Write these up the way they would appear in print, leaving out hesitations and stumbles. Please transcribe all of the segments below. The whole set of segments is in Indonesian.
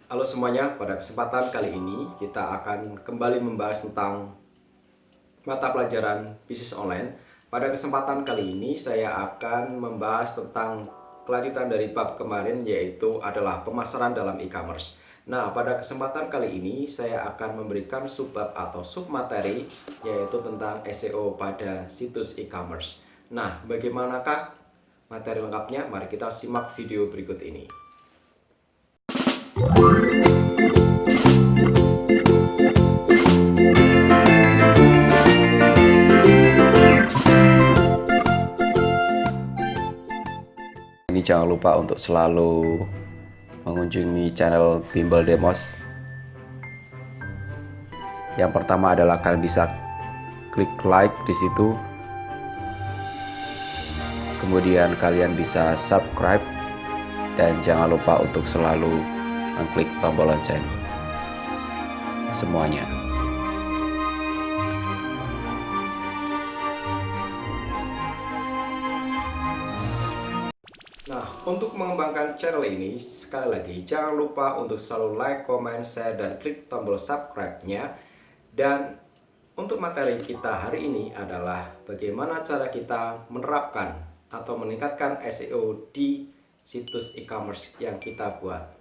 Halo semuanya, pada kesempatan kali ini kita akan kembali membahas tentang mata pelajaran bisnis online. Pada kesempatan kali ini saya akan membahas tentang kelanjutan dari bab kemarin, yaitu adalah pemasaran dalam e-commerce. Nah, pada kesempatan kali ini saya akan memberikan subbab atau submateri, yaitu tentang SEO pada situs e-commerce. Nah, bagaimanakah materi lengkapnya? Mari kita simak video berikut ini. Ini jangan lupa untuk selalu mengunjungi channel Bimbel Demos. Yang pertama adalah kalian bisa klik like di situ. Kemudian kalian bisa subscribe dan jangan lupa untuk selalu mengklik tombol lonceng. Semuanya. Nah, untuk mengembangkan channel ini, sekali lagi jangan lupa untuk selalu like, comment, share, dan klik tombol subscribe-nya. Dan untuk materi kita hari ini adalah bagaimana cara kita menerapkan atau meningkatkan SEO di situs e-commerce yang kita buat.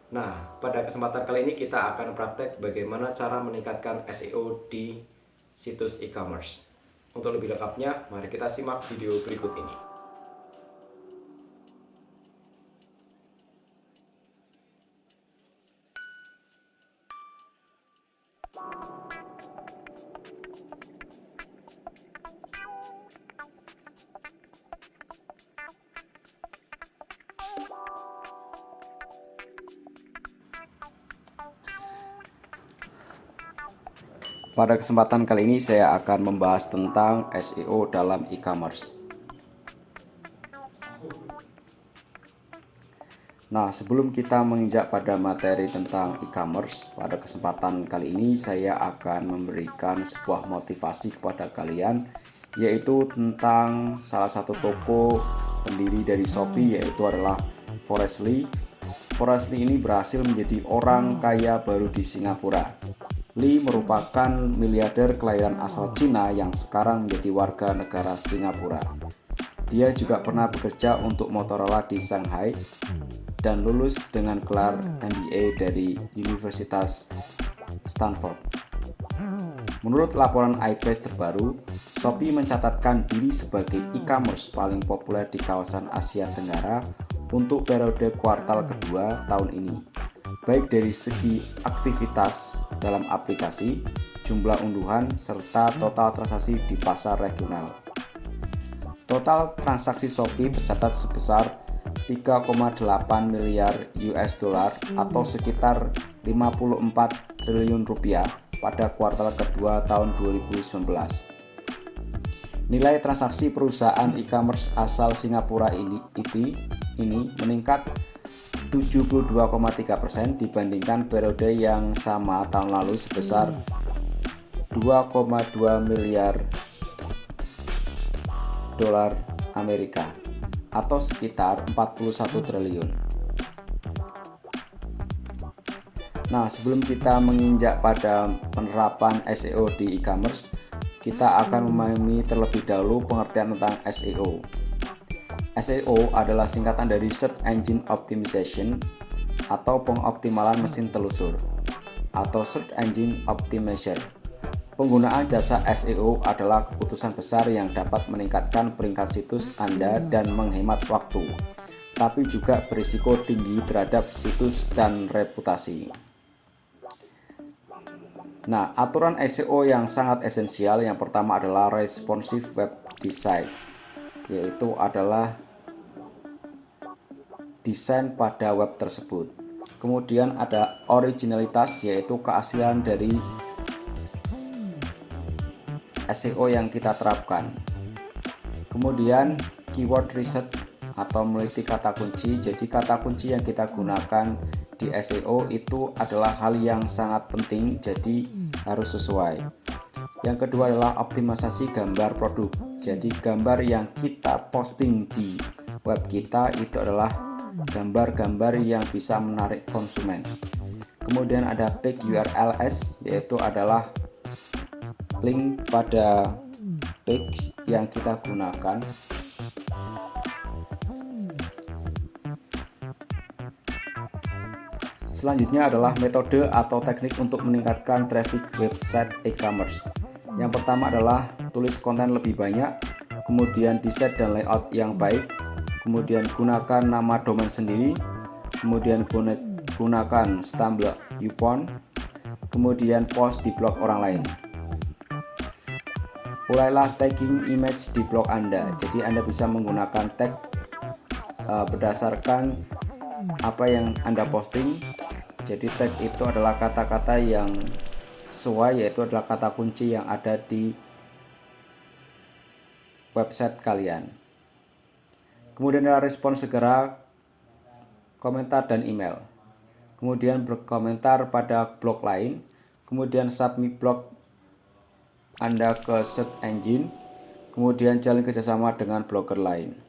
Nah, pada kesempatan kali ini kita akan praktek bagaimana cara meningkatkan SEO di situs e-commerce. Untuk lebih lengkapnya, mari kita simak video berikut ini. Pada kesempatan kali ini saya akan membahas tentang SEO dalam e-commerce. Nah, sebelum kita menginjak pada materi tentang e-commerce, pada kesempatan kali ini saya akan memberikan sebuah motivasi kepada kalian, yaitu tentang salah satu toko pendiri dari Shopee, yaitu adalah Forrest Li. Forrest Li ini berhasil menjadi orang kaya baru di Singapura. Li merupakan miliarder kelahiran asal Cina yang sekarang menjadi warga negara Singapura. Dia juga pernah bekerja untuk Motorola di Shanghai dan lulus dengan gelar MBA dari Universitas Stanford. Menurut laporan iPress terbaru, Shopee mencatatkan diri sebagai e-commerce paling populer di kawasan Asia Tenggara untuk periode kuartal kedua tahun ini, baik dari segi aktivitas dalam aplikasi, jumlah unduhan, serta total transaksi di pasar regional. Total transaksi Shopee tercatat sebesar 3,8 miliar US dollar atau sekitar 54 triliun rupiah pada kuartal kedua tahun 2019. Nilai transaksi perusahaan e-commerce asal Singapura ini meningkat 72,3% dibandingkan periode yang sama tahun lalu sebesar 2,2 miliar dolar Amerika atau sekitar 41 triliun. Nah, sebelum kita menginjak pada penerapan SEO di e-commerce, kita akan memahami terlebih dahulu pengertian tentang SEO. SEO adalah singkatan dari Search Engine Optimization atau pengoptimalan mesin telusur atau Search Engine Optimizer. Penggunaan jasa SEO adalah keputusan besar yang dapat meningkatkan peringkat situs Anda dan menghemat waktu, tapi juga berisiko tinggi terhadap situs dan reputasi. Nah, aturan SEO yang sangat esensial yang pertama adalah responsive web design, yaitu adalah desain pada web tersebut. Kemudian ada originalitas, yaitu keaslian dari SEO yang kita terapkan. Kemudian keyword research atau meneliti kata kunci. Jadi kata kunci yang kita gunakan di SEO itu adalah hal yang sangat penting, jadi harus sesuai. Yang kedua adalah optimalisasi gambar produk. Jadi gambar yang kita posting di web kita itu adalah gambar-gambar yang bisa menarik konsumen. Kemudian ada page URLs, yaitu adalah link pada page yang kita gunakan. Selanjutnya adalah metode atau teknik untuk meningkatkan traffic website e-commerce. Yang pertama adalah tulis konten lebih banyak, kemudian desain dan layout yang baik, kemudian gunakan nama domain sendiri, kemudian gunakan stumble upon, kemudian post di blog orang lain. Mulailah tagging image di blog Anda. Jadi Anda bisa menggunakan tag berdasarkan apa yang Anda posting. Jadi tag itu adalah kata-kata yang sesuai, yaitu adalah kata kunci yang ada di website kalian. Kemudian adalah respon segera, komentar dan email. Kemudian berkomentar pada blog lain. Kemudian submit blog Anda ke search engine. Kemudian jalin kerjasama dengan blogger lain.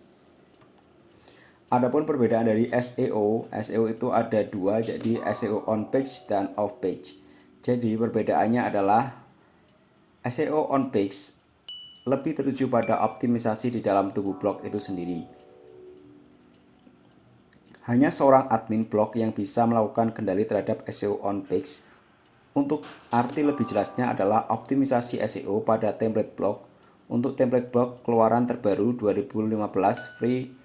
Adapun perbedaan dari SEO itu ada dua, jadi SEO on page dan off page. Jadi perbedaannya adalah SEO on page lebih tertuju pada optimisasi di dalam tubuh blog itu sendiri. Hanya seorang admin blog yang bisa melakukan kendali terhadap SEO on page. Untuk arti lebih jelasnya adalah optimisasi SEO pada template blog. Untuk template blog keluaran terbaru 2015 free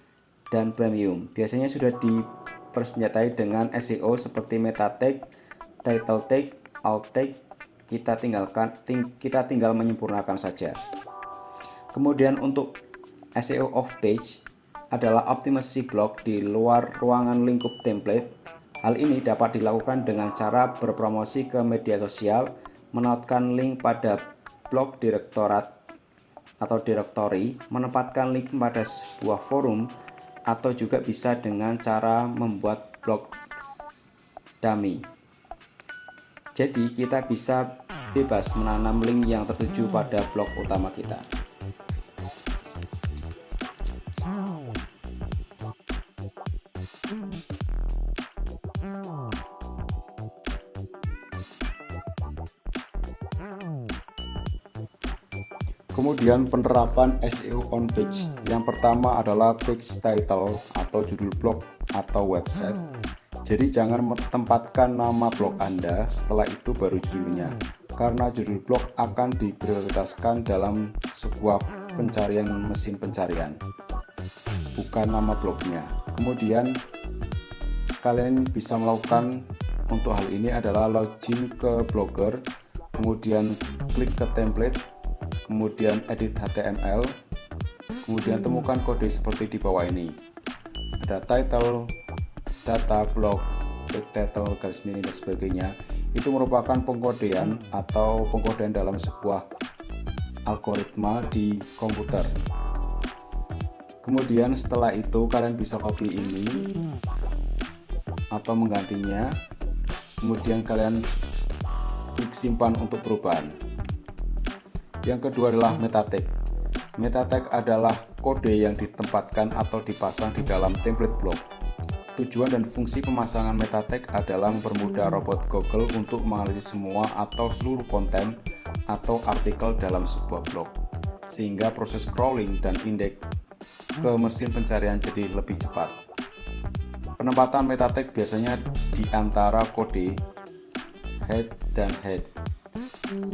dan premium biasanya sudah dipersenjatai dengan SEO seperti meta tag, title tag, alt tag. Kita tinggal menyempurnakan saja. Kemudian untuk SEO off page adalah optimasi blog di luar ruangan lingkup template. Hal ini dapat dilakukan dengan cara berpromosi ke media sosial, menautkan link pada blog direktorat atau directory, menempatkan link pada sebuah forum, atau juga bisa dengan cara membuat blog dummy. Jadi kita bisa bebas menanam link yang tertuju pada blog utama kita. Kemudian penerapan SEO on page. Yang pertama adalah page title atau judul blog atau website. Jadi jangan tempatkan nama blog Anda, setelah itu baru judulnya. Karena judul blog akan diprioritaskan dalam sebuah pencarian mesin pencarian, bukan nama blognya. Kemudian kalian bisa melakukan untuk hal ini adalah login ke Blogger, kemudian klik ke template, kemudian edit HTML, kemudian temukan kode seperti di bawah ini. Ada title, data, blog, title, garis miring dan sebagainya. Itu merupakan pengkodean atau pengkodean dalam sebuah algoritma di komputer. Kemudian setelah itu kalian bisa copy ini atau menggantinya. Kemudian kalian klik simpan untuk perubahan. Yang kedua adalah meta tag. Meta tag adalah kode yang ditempatkan atau dipasang di dalam template blog. Tujuan dan fungsi pemasangan meta tag adalah mempermudah robot Google untuk menganalisis semua atau seluruh konten atau artikel dalam sebuah blog, sehingga proses crawling dan indeks ke mesin pencarian jadi lebih cepat. Penempatan meta tag biasanya di antara kode head dan head.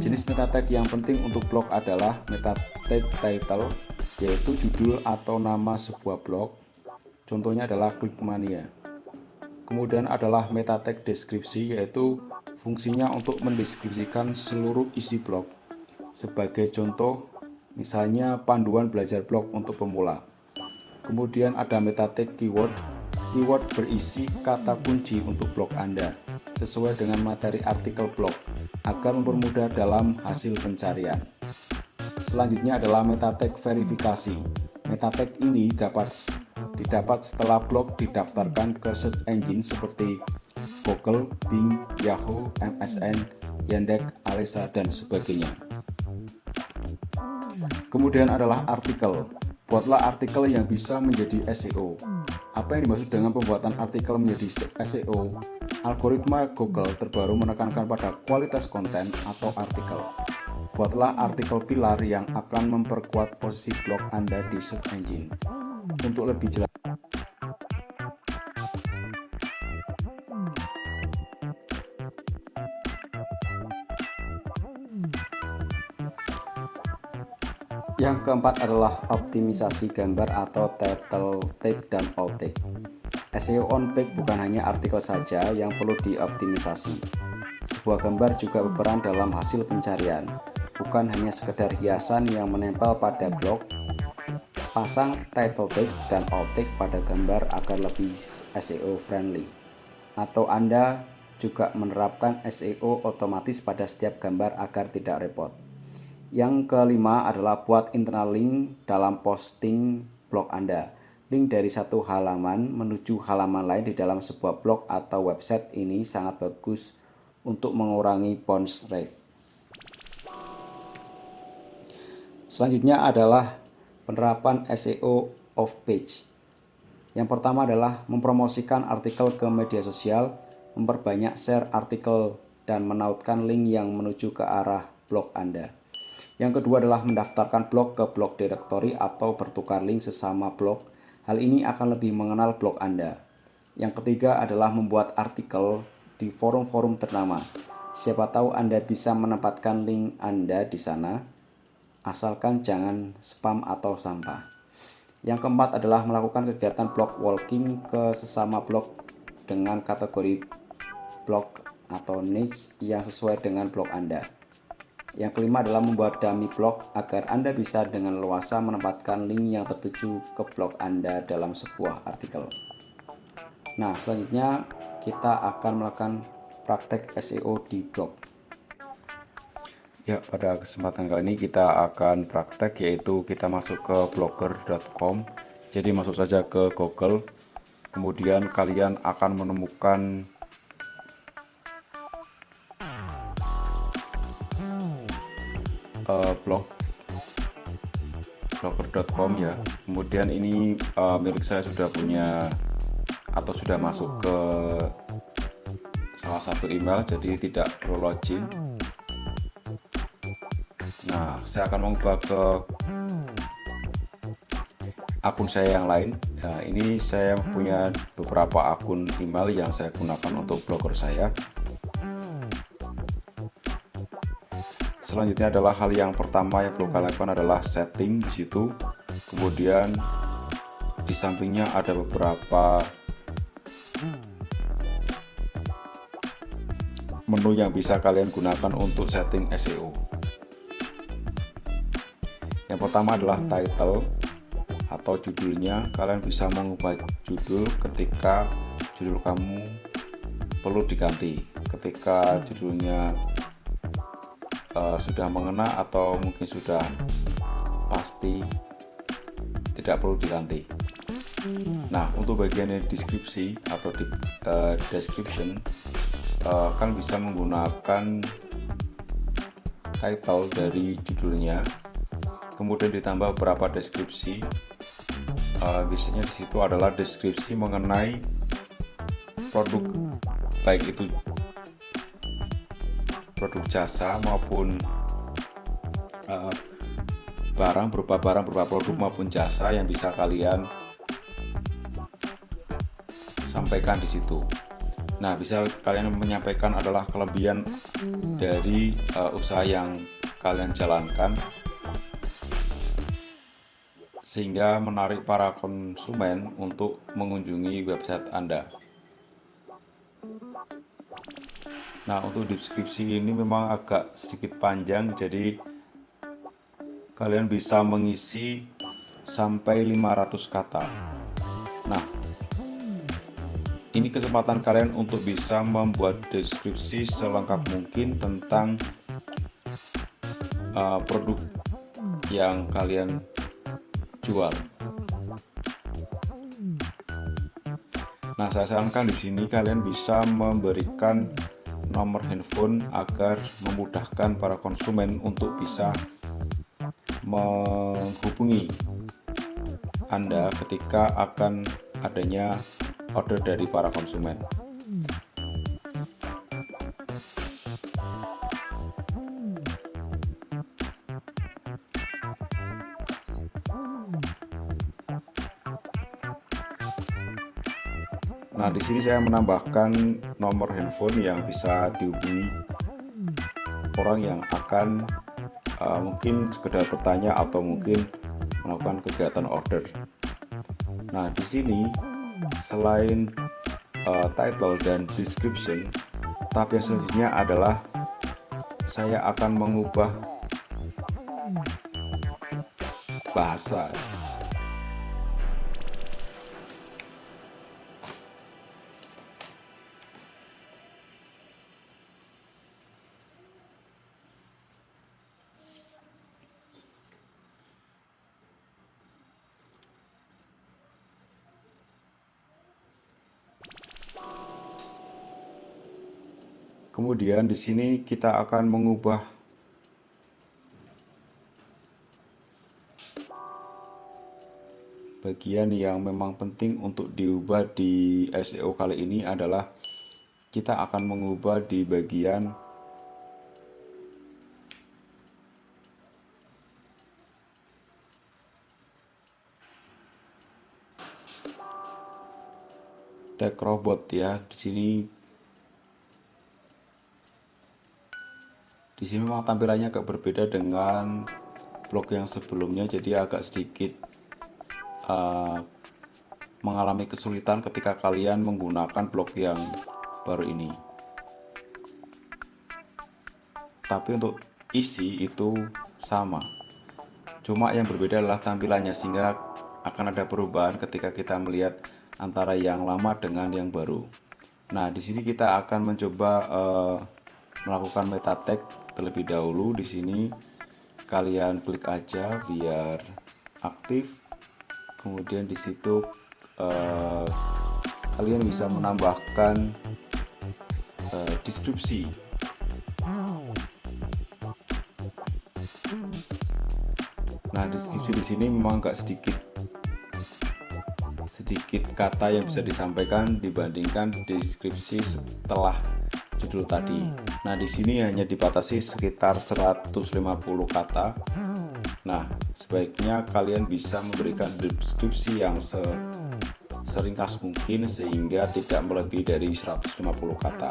Jenis meta tag yang penting untuk blog adalah meta tag title, yaitu judul atau nama sebuah blog. Contohnya adalah Clickmania. Kemudian adalah meta tag deskripsi, yaitu fungsinya untuk mendeskripsikan seluruh isi blog. Sebagai contoh, misalnya panduan belajar blog untuk pemula. Kemudian ada meta tag keyword. Keyword berisi kata kunci untuk blog Anda sesuai dengan materi artikel blog agar mempermudah dalam hasil pencarian. Selanjutnya adalah meta tag verifikasi. Meta tag ini didapat setelah blog didaftarkan ke search engine seperti Google, Bing, Yahoo, MSN, Yandex, Alexa, dan sebagainya. Kemudian adalah artikel. Buatlah artikel yang bisa menjadi SEO. Apa yang dimaksud dengan pembuatan artikel menjadi SEO? Algoritma Google terbaru menekankan pada kualitas konten atau artikel. Buatlah artikel pilar yang akan memperkuat posisi blog Anda di search engine. Untuk lebih jelas, yang keempat adalah optimisasi gambar atau title tag dan alt tag. SEO on page bukan hanya artikel saja yang perlu dioptimisasi. Sebuah gambar juga berperan dalam hasil pencarian, bukan hanya sekedar hiasan yang menempel pada blog. Pasang title tag dan alt tag pada gambar agar lebih SEO friendly. Atau Anda juga menerapkan SEO otomatis pada setiap gambar agar tidak repot. Yang kelima adalah buat internal link dalam posting blog Anda. Link dari satu halaman menuju halaman lain di dalam sebuah blog atau website ini sangat bagus untuk mengurangi bounce rate. Selanjutnya adalah penerapan SEO off page. Yang pertama adalah mempromosikan artikel ke media sosial, memperbanyak share artikel, dan menautkan link yang menuju ke arah blog Anda. Yang kedua adalah mendaftarkan blog ke blog directory atau bertukar link sesama blog. Hal ini akan lebih mengenal blog Anda. Yang ketiga adalah membuat artikel di forum-forum ternama. Siapa tahu Anda bisa menempatkan link Anda di sana, asalkan jangan spam atau sampah. Yang keempat adalah melakukan kegiatan blog walking ke sesama blog dengan kategori blog atau niche yang sesuai dengan blog Anda. Yang kelima adalah membuat dummy blog agar Anda bisa dengan leluasa menempatkan link yang tertuju ke blog Anda dalam sebuah artikel. Nah, selanjutnya kita akan melakukan praktek SEO di blog. Ya, pada kesempatan kali ini kita akan praktek, yaitu kita masuk ke blogger.com. Jadi masuk saja ke Google, kemudian kalian akan menemukan blogger.com ya. Kemudian ini milik saya sudah punya atau sudah masuk ke salah satu email, jadi tidak perlu login. Nah, saya akan mengubah ke akun saya yang lain. Nah, ini saya punya beberapa akun email yang saya gunakan untuk blogger saya. Selanjutnya adalah hal yang pertama yang perlu kalian lakukan adalah setting di situ. Kemudian di sampingnya ada beberapa menu yang bisa kalian gunakan untuk setting SEO. Yang pertama adalah title atau judulnya. Kalian bisa mengubah judul ketika judul kamu perlu diganti, ketika judulnya sudah mengena atau mungkin sudah pasti tidak perlu diganti. Nah, untuk bagian deskripsi atau description, kan bisa menggunakan title dari judulnya, kemudian ditambah beberapa deskripsi. Biasanya di situ adalah deskripsi mengenai produk, baik itu produk jasa maupun barang berupa produk maupun jasa yang bisa kalian sampaikan di situ. Nah, bisa kalian menyampaikan adalah kelebihan dari usaha yang kalian jalankan sehingga menarik para konsumen untuk mengunjungi website Anda. Nah, untuk deskripsi ini memang agak sedikit panjang, jadi kalian bisa mengisi sampai 500 kata. Nah, ini kesempatan kalian untuk bisa membuat deskripsi selengkap mungkin tentang produk yang kalian jual. Nah, saya sarankan di sini kalian bisa memberikan nomor handphone agar memudahkan para konsumen untuk bisa menghubungi Anda ketika akan adanya order dari para konsumen. Nah, di sini saya menambahkan nomor handphone yang bisa dihubungi orang yang akan mungkin sekedar bertanya atau mungkin melakukan kegiatan order. Nah, di sini selain title dan description, tahap yang selanjutnya adalah saya akan mengubah bahasa. Kemudian di sini kita akan mengubah bagian yang memang penting untuk diubah di SEO kali ini adalah kita akan mengubah di bagian tag robot ya. Di sini memang tampilannya agak berbeda dengan blog yang sebelumnya, jadi agak sedikit mengalami kesulitan ketika kalian menggunakan blog yang baru ini. Tapi untuk isi itu sama, cuma yang berbeda adalah tampilannya, sehingga akan ada perubahan ketika kita melihat antara yang lama dengan yang baru. Nah, di sini kita akan mencoba melakukan meta tag terlebih dahulu. Di sini kalian klik aja biar aktif. Kemudian di situ kalian bisa menambahkan deskripsi. Nah, deskripsi di sini memang agak sedikit kata yang bisa disampaikan dibandingkan deskripsi setelah judul tadi. Nah, di sini hanya dibatasi sekitar 150 kata. Nah, sebaiknya kalian bisa memberikan deskripsi yang seringkas mungkin sehingga tidak melebihi dari 150 kata.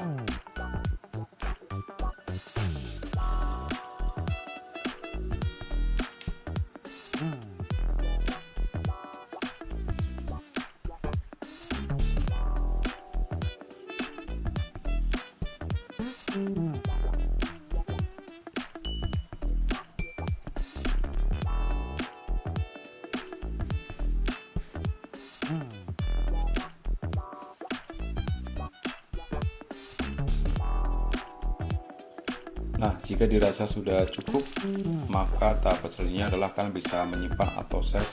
Nah, jika dirasa sudah cukup, maka tahap selanjutnya adalah kalian bisa menyimpan atau save.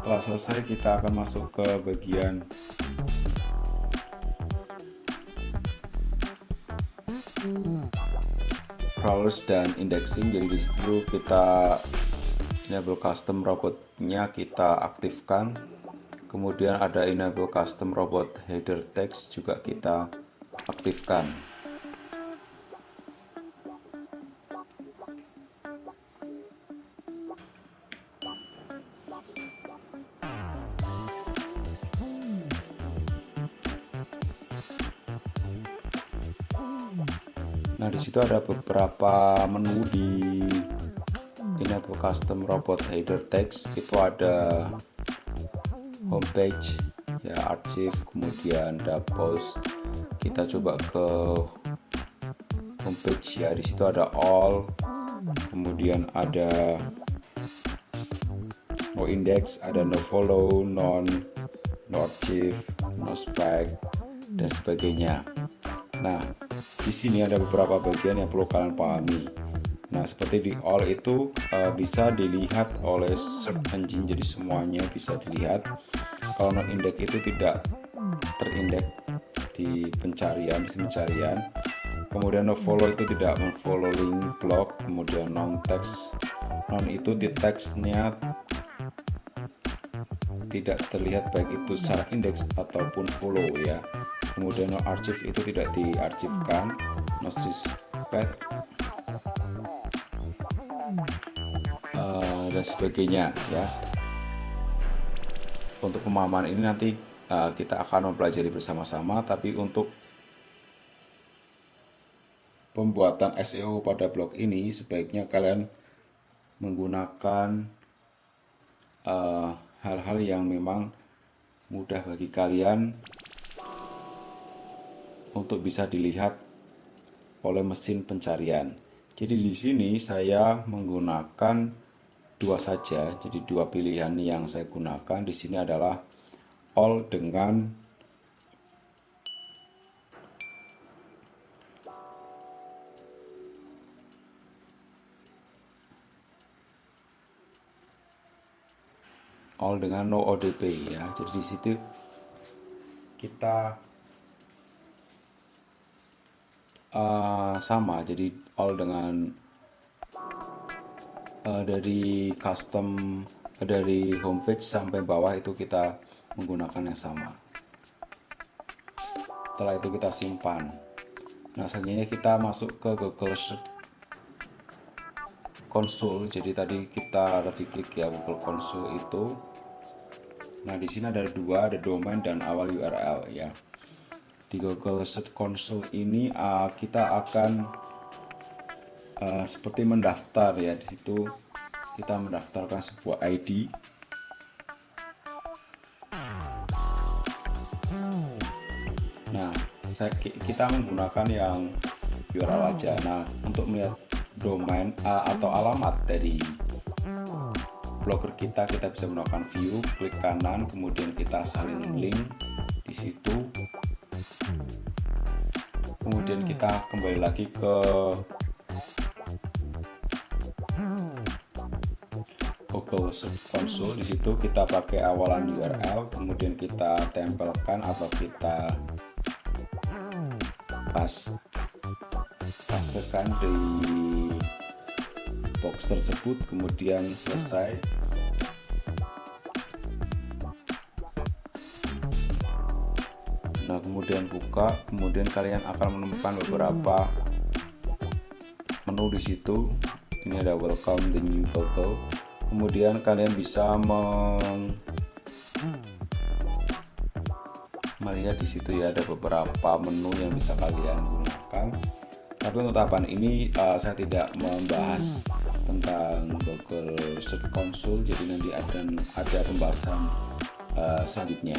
Setelah selesai, kita akan masuk ke bagian crawlers dan indexing. Jadi di situ kita enable custom robotnya kita aktifkan. Kemudian ada enable custom robot header text juga kita aktifkan. Nah, di situ ada beberapa menu di enable custom robot header text. Itu ada homepage, ya, archive, kemudian ada post. Kita coba ke homepage ya. Di situ ada all, kemudian ada no index, ada no follow, no archive, no spec, dan sebagainya. Nah, di sini ada beberapa bagian yang perlu kalian pahami. Nah, seperti di all itu bisa dilihat oleh search engine, jadi semuanya bisa dilihat. Kalau non index itu tidak terindeks di pencarian, mesin pencarian. Kemudian no follow itu tidak memfollow link blog. Kemudian non text, non itu di teksnya tidak terlihat baik itu secara indeks ataupun follow ya. Kemudian no archive itu tidak diarsipkan, no suspect dan sebagainya ya. Untuk pemahaman ini nanti kita akan mempelajari bersama-sama, tapi untuk pembuatan SEO pada blog ini sebaiknya kalian menggunakan hal-hal yang memang mudah bagi kalian untuk bisa dilihat oleh mesin pencarian. Jadi di sini saya menggunakan dua saja, jadi dua pilihan yang saya gunakan di sini adalah all dengan no ODP ya. Jadi di situ kita sama, jadi all dengan dari custom dari homepage sampai bawah itu kita menggunakan yang sama. Setelah itu kita simpan. Nah, selanjutnya kita masuk ke Google Search Console. Jadi tadi kita klik ya Google Console itu. Nah, di sini ada dua, ada domain dan awal URL ya. Di Google Search Console ini kita akan seperti mendaftar ya. Di situ kita mendaftarkan sebuah ID. Nah, kita menggunakan yang URL aja. Nah, untuk melihat domain atau alamat dari blogger kita bisa menggunakan view, klik kanan, kemudian kita salin link di situ. Kemudian kita kembali lagi ke Google Search Console. Di situ kita pakai awalan URL, kemudian kita tempelkan atau kita pastekan di box tersebut, kemudian selesai. Nah, kemudian buka, kemudian kalian akan menemukan beberapa menu di situ. Ini ada welcome the new Google. Kemudian kalian bisa melihat di situ ya, ada beberapa menu yang bisa kalian gunakan. Tapi untuk tahapan ini saya tidak membahas tentang Google Search Console, jadi nanti ada pembahasan selanjutnya.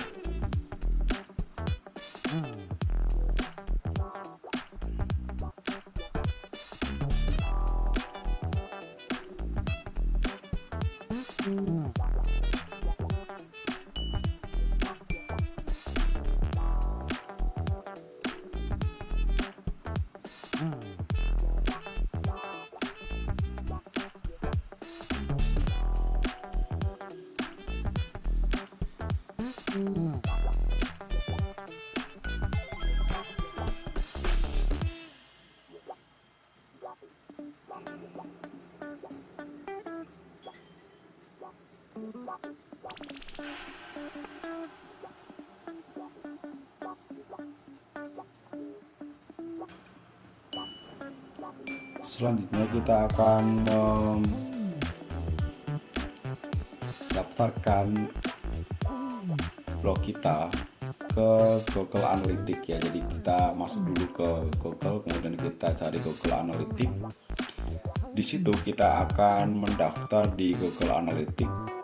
Selanjutnya kita akan mendaftarkan blog kita ke Google Analytics ya. Jadi kita masuk dulu ke Google, kemudian kita cari Google Analytics. Di situ kita akan mendaftar di Google Analytics.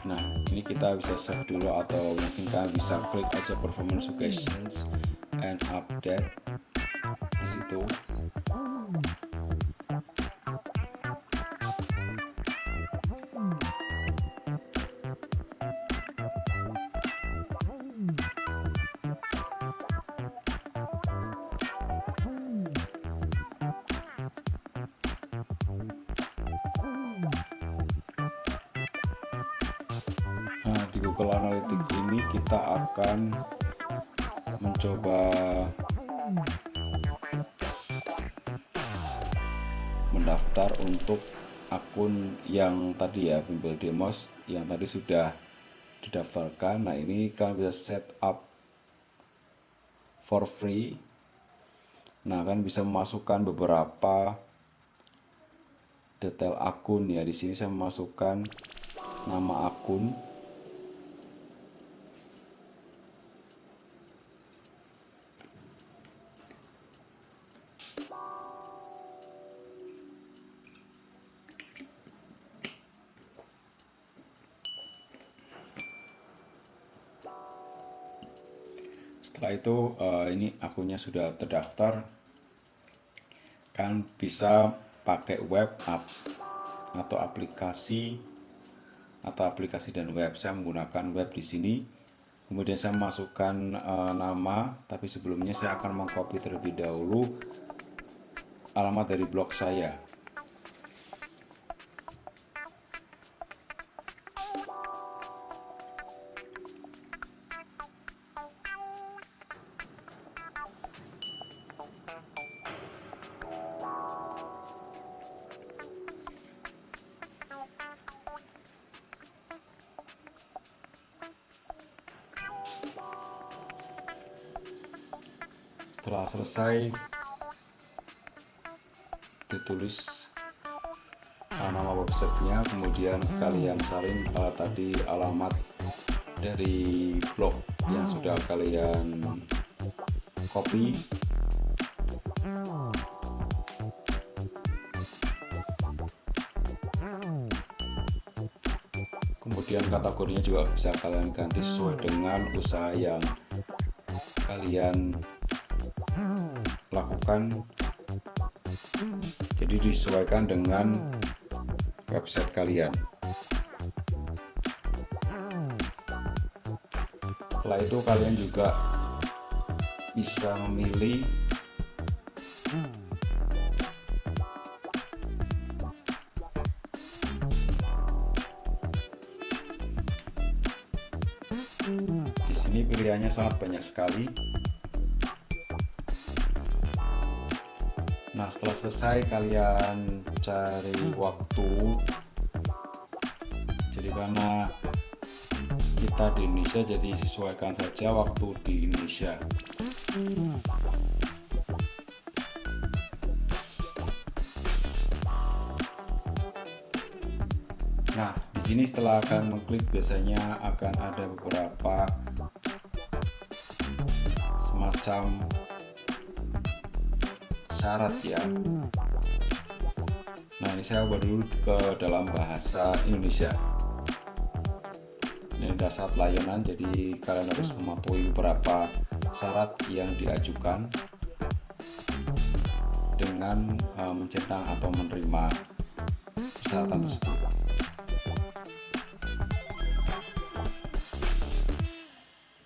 Nah, ini kita bisa save dulu atau mungkin kita bisa klik aja performance suggestions and update di situ. Nah, di Google Analytics ini kita akan mencoba mendaftar untuk akun yang tadi ya, Bimbel Demos yang tadi sudah didaftarkan. Nah, ini kalian bisa set up for free. Nah, kan bisa memasukkan beberapa detail akun ya. Di sini saya memasukkan nama akun. Setelah itu ini akunnya sudah terdaftar, kan bisa pakai web app atau aplikasi dan web. Saya menggunakan web di sini. Kemudian saya masukkan nama, tapi sebelumnya saya akan mengcopy terlebih dahulu alamat dari blog saya. Setelah selesai, ditulis nama websitenya, kemudian kalian salin tadi alamat dari blog yang sudah kalian copy. Kemudian kategorinya juga bisa kalian ganti sesuai dengan usaha yang kalian lakukan, jadi disesuaikan dengan website kalian. Setelah itu kalian juga bisa memilih di sini pilihannya sangat banyak sekali. Nah, setelah selesai kalian cari waktu. Jadi karena kita di Indonesia, jadi sesuaikan saja waktu di Indonesia. Nah, di sini setelah akan mengklik biasanya akan ada beberapa semacam syarat ya. Nah, ini saya ubah dulu ke dalam bahasa Indonesia. Ini ada syarat layanan, jadi kalian harus mematuhi beberapa syarat yang diajukan dengan mencentang atau menerima persyaratan tersebut.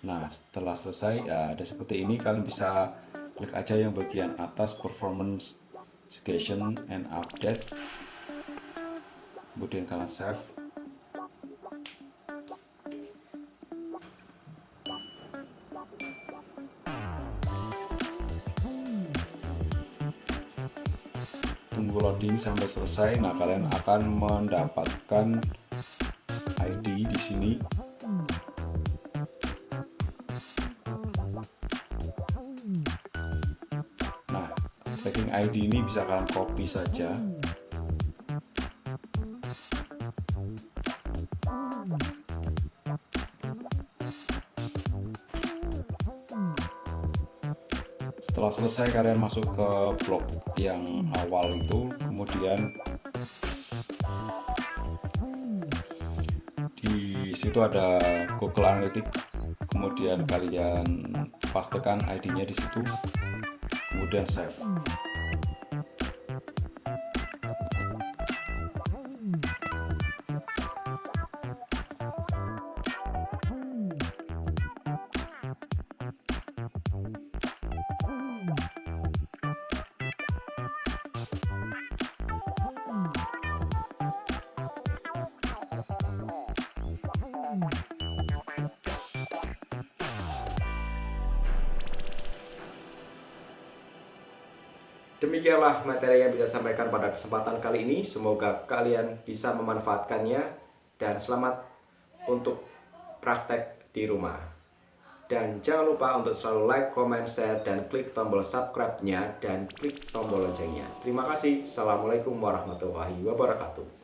Nah, setelah selesai ya, ada seperti ini. Kalian bisa klik aja yang bagian atas performance suggestion and update, kemudian kalian save. Tunggu loading sampai selesai. Nah, kalian akan mendapatkan ID di sini. Tracking ID ini bisa kalian copy saja. Setelah selesai kalian masuk ke blog yang awal itu, kemudian di situ ada Google Analytics, kemudian kalian pastekan ID-nya di situ, kemudian save. Demikianlah materi yang bisa sampaikan pada kesempatan kali ini. Semoga kalian bisa memanfaatkannya dan selamat untuk praktek di rumah. Dan jangan lupa untuk selalu like, comment, share, dan klik tombol subscribe-nya dan klik tombol loncengnya. Terima kasih. Assalamualaikum warahmatullahi wabarakatuh.